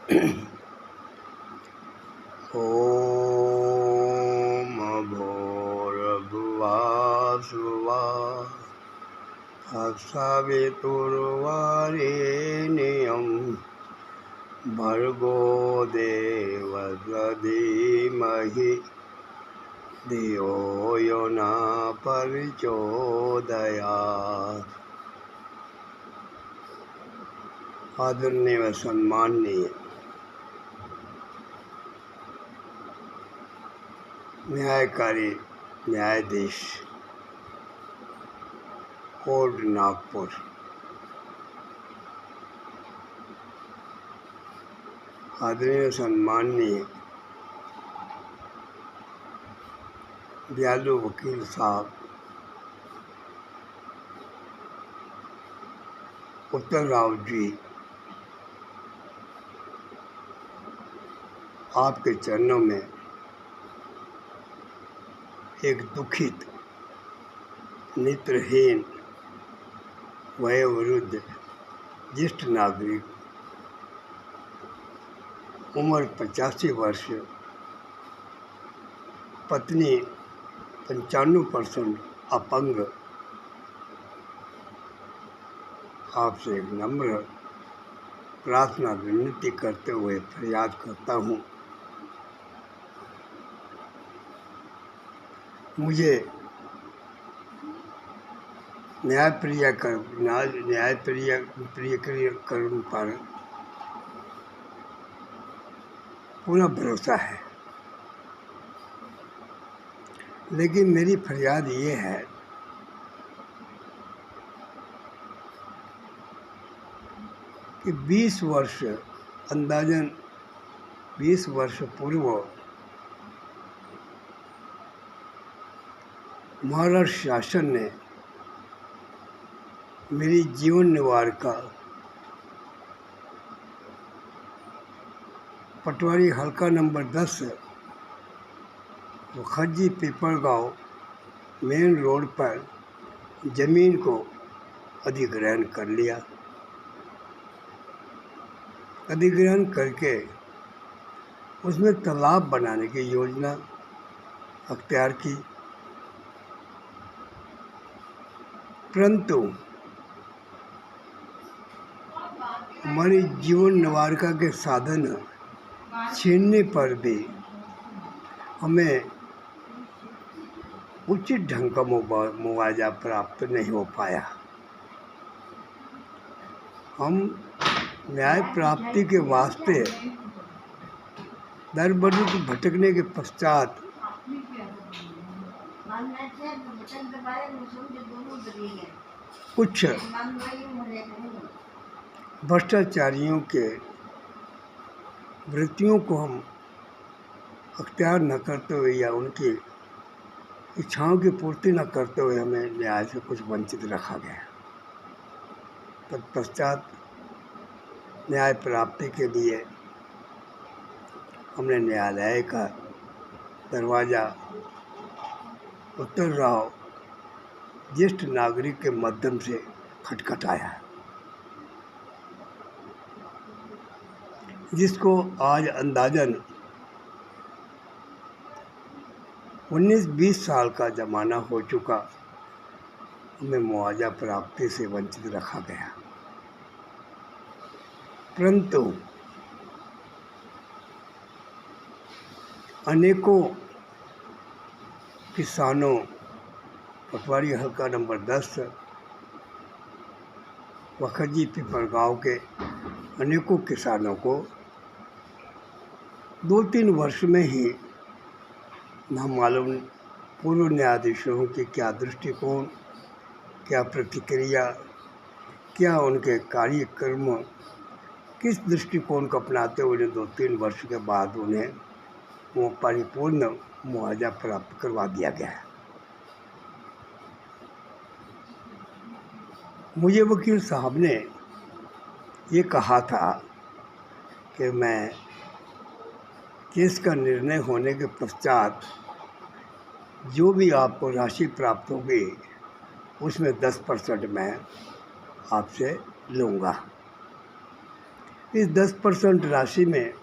ओम भूर्भुवः स्वः तत्सवितुर्वरेण्यं भर्गो देवस्य धीमहि धियो यो न प्रचोदयात्। आदरणीय व सम्माननीय न्यायकारी न्यायाधीश कोर्ट नागपुर, आदरणीय सम्माननीय दयालु वकील साहब उत्तर राव जी, आपके चरणों में एक दुखित, नेत्रहीन, वयोवृद्ध ज्येष्ठ नागरिक, उम्र 85 वर्ष, पत्नी 95% अपंग, आपसे एक नम्र प्रार्थना विनती करते हुए फरियाद करता हूँ। मुझे न्यायप्रिय कर्म पर पूरा भरोसा है, लेकिन मेरी फरियाद ये है कि 20 वर्ष, अंदाजन 20 वर्ष पूर्व महाराष्ट्र शासन ने मेरी जीवन निवार का पटवारी हल्का नंबर 10 वखजी पिपरगांव मेन रोड पर जमीन को अधिग्रहण कर लिया। अधिग्रहण करके उसमें तालाब बनाने की योजना अख्तियार की, परंतु हमारी जीवन निवारिका के साधन छीनने पर भी हमें उचित ढंग का मुआवजा प्राप्त नहीं हो पाया। हम न्याय प्राप्ति के वास्ते दर बदर भटकने के पश्चात कुछ भ्रष्टाचारियों के वृत्तियों को हम अख्तियार न करते हुए या उनकी इच्छाओं की पूर्ति न करते हुए हमें न्याय से कुछ वंचित रखा गया। तत्पश्चात न्याय प्राप्ति के लिए हमने न्यायालय का दरवाज़ा उत्तर राव ज्येष्ठ नागरिक के माध्यम से खटखटाया, जिसको आज अंदाजन 19-20 साल का ज़माना हो चुका, हमें मुआवजा प्राप्ति से वंचित रखा गया। परंतु अनेकों किसानों, पटवारी हल्का नंबर 10 वखजी पिपरगांव के अनेकों किसानों को 2-3 वर्ष में ही नामालूम पूर्व न्यायाधीशों की क्या दृष्टिकोण, क्या प्रतिक्रिया, क्या उनके कार्यक्रम, किस दृष्टिकोण को अपनाते हुए 2-3 वर्ष के बाद उन्हें वो परिपूर्ण मुआवजा प्राप्त करवा दिया गया है। मुझे वकील साहब ने ये कहा था कि मैं केस का निर्णय होने के पश्चात जो भी आपको राशि प्राप्त होगी उसमें 10% मैं आपसे लूँगा। इस 10% राशि में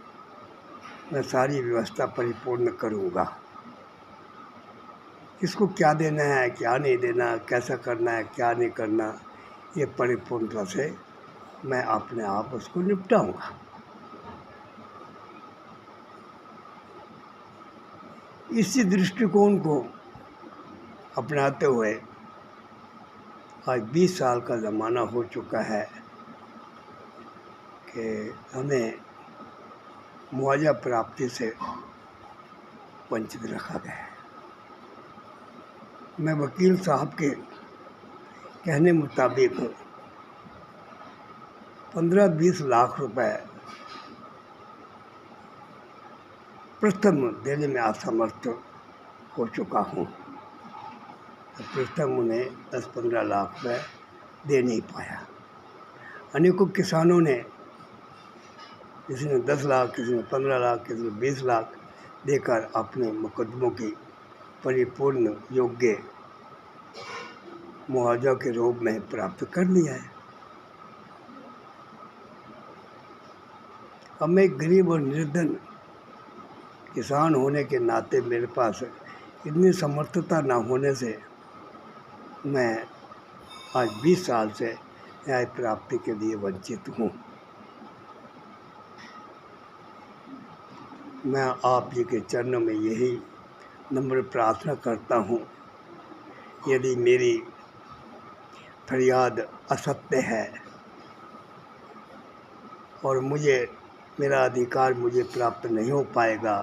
मैं सारी व्यवस्था परिपूर्ण करूँगा। किसको क्या देना है, क्या नहीं देना, कैसा करना है, क्या नहीं करना, ये परिपूर्णता से मैं अपने आप उसको निपटाऊँगा। इसी दृष्टिकोण को अपनाते हुए आज 20 साल का ज़माना हो चुका है कि हमें मुआवजा प्राप्ति से वंचित रखा गया है। मैं वकील साहब के कहने मुताबिक 15-20 लाख रुपए प्रथम देने में असमर्थ हो चुका हूँ। प्रथम उन्हें 10-15 लाख रुपए दे नहीं पाया। अनेकों किसानों ने, किसी ने 10 लाख, किसी ने 15 लाख, किसी ने 20 लाख देकर अपने मुकदमों की परिपूर्ण योग्य मुआवजा के रूप में प्राप्त कर लिया है। अब मैं गरीब और निर्धन किसान होने के नाते मेरे पास इतनी समर्थता न होने से मैं आज 20 साल से न्याय प्राप्ति के लिए वंचित हूँ। मैं आप जी के चरणों में यही नम्र प्रार्थना करता हूँ, यदि मेरी फरियाद असत्य है और मेरा अधिकार मुझे प्राप्त नहीं हो पाएगा,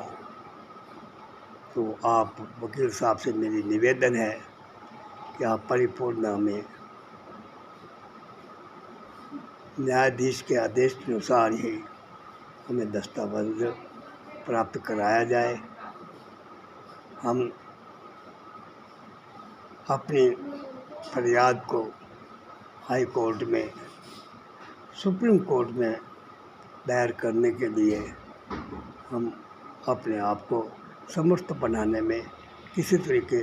तो आप वकील साहब से मेरी निवेदन है कि आप परिपूर्ण में न्यायाधीश के आदेश के अनुसार ही हमें दस्तावेज प्राप्त कराया जाए। हम अपनी फरियाद को हाई कोर्ट में, सुप्रीम कोर्ट में दायर करने के लिए हम अपने आप को समर्थ बनाने में, किसी तरीके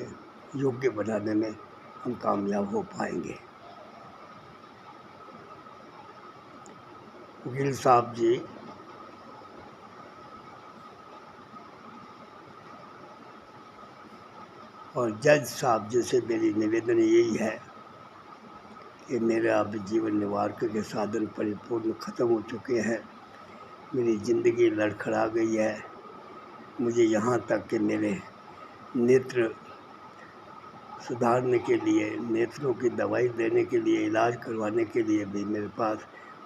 योग्य बनाने में हम कामयाब हो पाएंगे। वकील साहब जी, और जज साहब जी से मेरी निवेदन यही है कि मेरे अब जीवन निवार के साधन परिपूर्ण ख़त्म हो चुके हैं। मेरी ज़िंदगी लड़खड़ा गई है। मुझे यहाँ तक कि मेरे नेत्र सुधारने के लिए, नेत्रों की दवाई देने के लिए, इलाज करवाने के लिए भी मेरे पास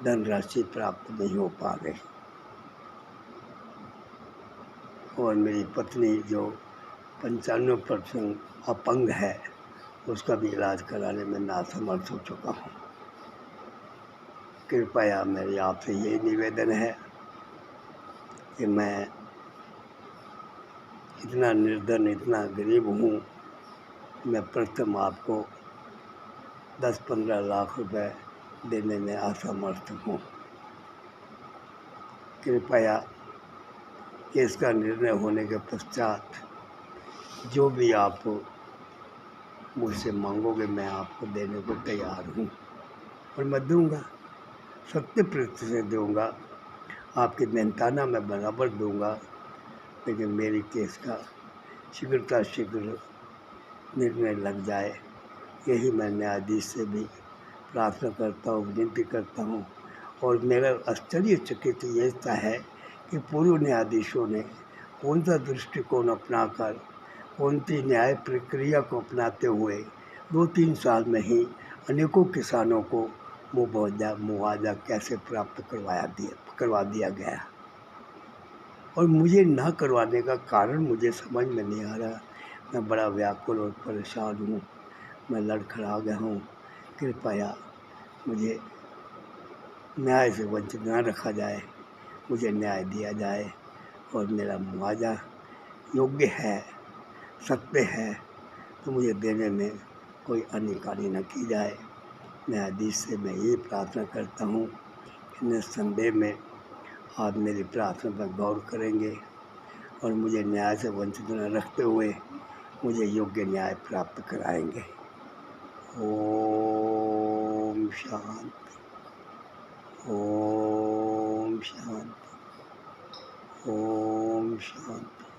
धनराशि प्राप्त नहीं हो पा रही। और मेरी पत्नी जो 95% अपंग है, उसका भी इलाज कराने में नासमर्थ हो चुका हूँ। कृपया मेरी आपसे यही निवेदन है कि मैं इतना निर्धन, इतना गरीब हूँ, मैं प्रथम आपको 10-15 लाख रुपए देने में असमर्थ हूँ। कृपया केस का निर्णय होने के पश्चात जो भी आप मुझसे मांगोगे मैं आपको देने को तैयार हूँ, और मैं दूँगा, 70% दूँगा। आपकी मेहनताना मैं बराबर दूँगा, लेकिन मेरी केस का शीघ्र निर्णय लग जाए, यही मैं न्यायाधीश से भी प्रार्थना करता हूँ, विनती करता हूँ। और मेरा आश्चर्यचकित ये है कि पूर्व न्यायाधीशों ने कौन सा दृष्टिकोण अपनाकर, कौन सी न्याय प्रक्रिया को अपनाते हुए 2-3 साल में ही अनेकों किसानों को मुआवजा कैसे प्राप्त करवा दिया गया। और मुझे ना करवाने का कारण मुझे समझ में नहीं आ रहा। मैं बड़ा व्याकुल और परेशान हूँ, मैं लड़खड़ा गया हूँ। कृपया मुझे न्याय से वंचित न रखा जाए, मुझे न्याय दिया जाए और मेरा मुआवजा योग्य है, सत्य है, तो मुझे देने में कोई आनाकानी न की जाए। न्यायाधीश से मैं ये प्रार्थना करता हूँ कि निस्संदेह में आप मेरी प्रार्थना पर गौर करेंगे और मुझे न्याय से वंचित न रखते हुए मुझे योग्य न्याय प्राप्त कराएंगे। ओम शांति, ओम ओम शांति।